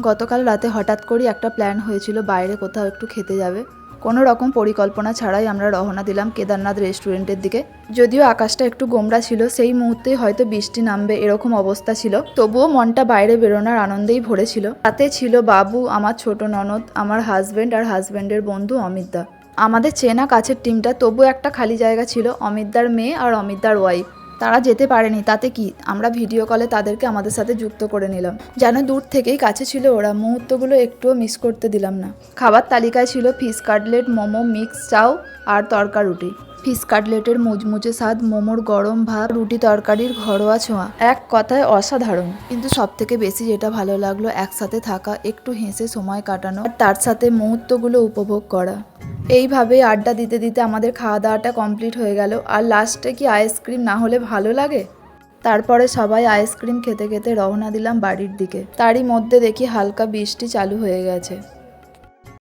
গতকাল রাতে হঠাৎ করেই একটা প্ল্যান হয়েছিল বাইরে কোথাও একটু খেতে যাবে। কোনো রকম পরিকল্পনা ছাড়াই আমরা রওনা দিলাম কেদারনাথ রেস্টুরেন্টের দিকে। যদিও আকাশটা একটু গোমড়া ছিল, সেই মুহূর্তেই হয়তো বৃষ্টি নামবে এরকম অবস্থা ছিল, তবুও মনটা বাইরে বেরোনোর আনন্দেই ভরেছিল। তাতে ছিল বাবু, আমার ছোট ননদ, আমার হাজব্যান্ড আর হাজব্যান্ডের বন্ধু অমিতদা। আমাদের চেনা কাছের টিমটা, তবু একটা খালি জায়গা ছিল অমিতদার মেয়ে আর অমিতদার ওয়াইফ। তারা যেতে পারেনি, তাতে কি, আমরা ভিডিও কলে তাদেরকে আমাদের সাথে যুক্ত করে নিলাম। যেন দূর থেকেই কাছে ছিল ওরা, মুহূর্তগুলো একটুও মিস করতে দিলাম না। খাবার তালিকায় ছিল ফিশ কাটলেট, মোমো, মিক্স চাউ আর তরকা রুটি। ফিশ কাটলেটের মুচমুচে স্বাদ, মোমোর গরম ভাব, রুটি তরকারির ঘরোয়া ছোঁয়া, এক কথায় অসাধারণ। কিন্তু সব থেকে বেশি যেটা ভালো লাগলো, একসাথে থাকা, একটু হেসে সময় কাটানো আর তার সাথে মুহূর্তগুলো উপভোগ করা। এইভাবেই আড্ডা দিতে দিতে আমাদের খাওয়া দাওয়াটা কমপ্লিট হয়ে গেল। আর লাস্টে কি আইসক্রিম না হলে ভালো লাগে? তারপরে সবাই আইসক্রিম খেতে খেতে রওনা দিলাম বাড়ির দিকে। তারই মধ্যে দেখি হালকা বৃষ্টি চালু হয়ে গেছে।